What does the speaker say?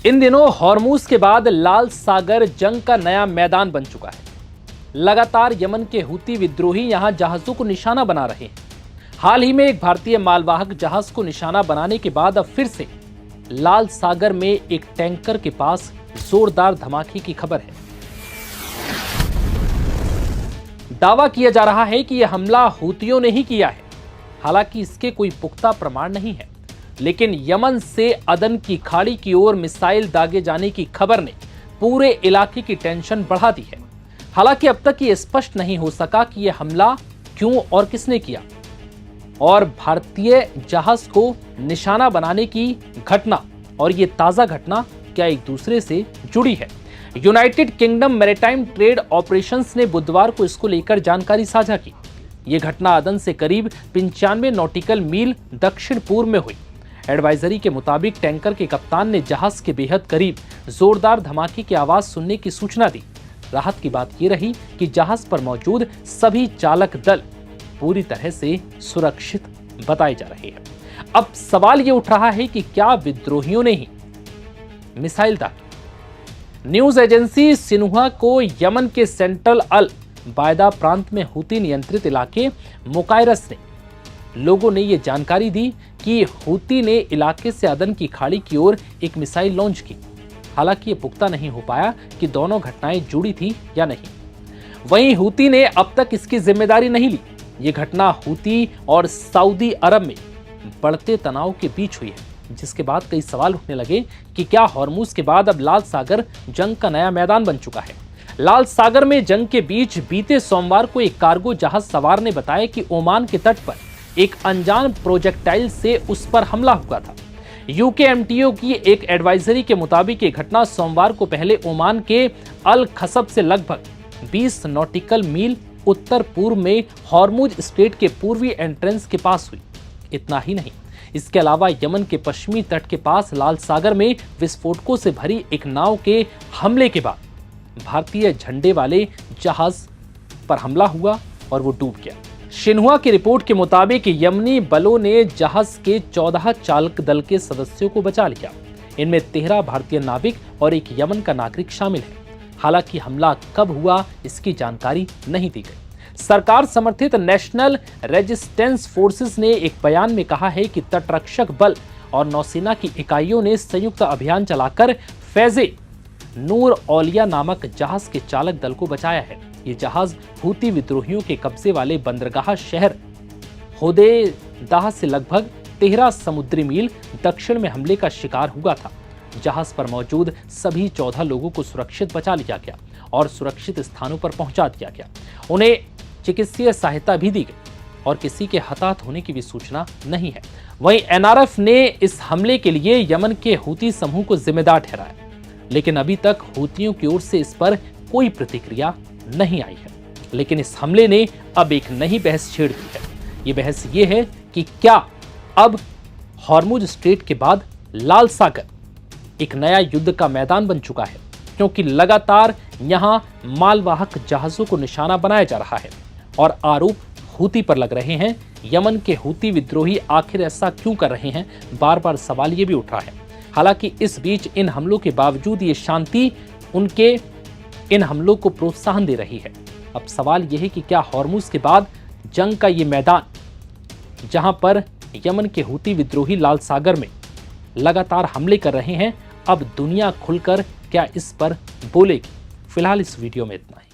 इन दिनों हॉर्मूज के बाद लाल सागर जंग का नया मैदान बन चुका है। लगातार यमन के हूती विद्रोही यहां जहाजों को निशाना बना रहे हैं। हाल ही में एक भारतीय मालवाहक जहाज को निशाना बनाने के बाद अब फिर से लाल सागर में एक टैंकर के पास जोरदार धमाके की खबर है। दावा किया जा रहा है कि यह हमला हूतियों ने ही किया है। हालांकि इसके कोई पुख्ता प्रमाण नहीं है, लेकिन यमन से अदन की खाड़ी की ओर मिसाइल दागे जाने की खबर ने पूरे इलाके की टेंशन बढ़ा दी है। हालांकि अब तक ये स्पष्ट नहीं हो सका कि यह हमला क्यों और किसने किया, और भारतीय जहाज को निशाना बनाने की घटना और ये ताजा घटना क्या एक दूसरे से जुड़ी है। United kingdom maritime trade operations ने बुधवार को इसको लेकर जानकारी साझा की। यह घटना अदन से करीब 95 नॉटिकल मील दक्षिण पूर्व में हुई। एडवाइजरी के मुताबिक टैंकर के कप्तान ने जहाज के बेहद करीब जोरदार धमाके की आवाज सुनने की सूचना दी। राहत की बात यह रही कि जहाज पर मौजूद सभी चालक दल पूरी तरह से सुरक्षित बताए जा रहे हैं। अब सवाल यह उठ रहा है कि क्या विद्रोहियों ने ही मिसाइल दागी। न्यूज एजेंसी सिन्हुआ को यमन के सेंट्रल अल बायदा प्रांत में हूती नियंत्रित इलाके मुकायरस ने लोगों ने यह जानकारी दी कि हूती ने इलाके से अदन की खाड़ी की ओर एक मिसाइल लॉन्च की। हालांकि यह पुख्ता नहीं हो पाया कि दोनों घटनाएं जुड़ी थी या नहीं। वहीं हूती ने अब तक इसकी जिम्मेदारी नहीं ली। यह घटना हूती और सऊदी अरब में बढ़ते तनाव के बीच हुई है, जिसके बाद कई सवाल उठने लगे कि क्या हॉर्मूज के बाद अब लाल सागर जंग का नया मैदान बन चुका है। लाल सागर में जंग के बीच बीते सोमवार को एक कार्गो जहाज सवार ने बताया कि ओमान के तट पर एक अनजान प्रोजेक्टाइल से उस पर हमला हुआ था। यूकेएमटीओ की एक एडवाइजरी के मुताबिक ये घटना सोमवार को पहले ओमान के अल खसब से लगभग 20 नॉटिकल मील उत्तर पूर्व में हॉर्मूज स्ट्रेट के पूर्वी एंट्रेंस के पास हुई। इतना ही नहीं, इसके अलावा यमन के पश्चिमी तट के पास लाल सागर में विस्फोटकों से भरी एक नाव के हमले के बाद भारतीय झंडे वाले जहाज पर हमला हुआ और वो डूब गया। शिन्हुआ की रिपोर्ट के मुताबिक यमनी बलों ने जहाज के 14 चालक दल के सदस्यों को बचा लिया। इनमें 13 भारतीय नाविक और एक यमन का नागरिक शामिल है। हालांकि हमला कब हुआ इसकी जानकारी नहीं दी गई। सरकार समर्थित नेशनल रेजिस्टेंस फोर्सेस ने एक बयान में कहा है कि तटरक्षक बल और नौसेना की इकाइयों ने संयुक्त अभियान चलाकर फैजे नूर औलिया नामक जहाज के चालक दल को बचाया है। ये जहाज हूती विद्रोहियों के कब्जे वाले बंदरगाह शहर होदेदाह से लगभग 13 समुद्री मील दक्षिण में हमले का शिकार हुआ था। जहाज पर मौजूद सभी 14 लोगों को सुरक्षित बचा लिया गया और सुरक्षित स्थानों पर पहुंचा दिया गया। उन्हें चिकित्सीय सहायता भी दी गई और किसी के हताहत होने की भी सूचना नहीं है। वहीं एनआरएफ ने इस हमले के लिए यमन के हूती समूह को जिम्मेदार ठहराया, लेकिन अभी तक हूतियों की ओर से इस पर कोई प्रतिक्रिया नहीं आई है। लेकिन इस हमले ने अब एक नई बहस छेड़ दी है। ये बहस ये है कि क्या अब हॉर्मूज स्ट्रेट के बाद लाल सागर एक नया युद्ध का मैदान बन चुका है, क्योंकि लगातार यहां मालवाहक जहाजों को निशाना बनाया जा रहा है और आरोप हूती पर लग रहे हैं। यमन के हूती विद्रोही आखिर ऐसा क्यों कर रहे हैं, बार बार सवाल ये भी उठ रहा है। हालांकि इस बीच इन हमलों के बावजूद ये शांति उनके इन हमलों को प्रोत्साहन दे रही है। अब सवाल यह है कि क्या हॉर्मूज के बाद जंग का ये मैदान, जहां पर यमन के हूती विद्रोही लाल सागर में लगातार हमले कर रहे हैं, अब दुनिया खुलकर क्या इस पर बोलेगी। फिलहाल इस वीडियो में इतना ही।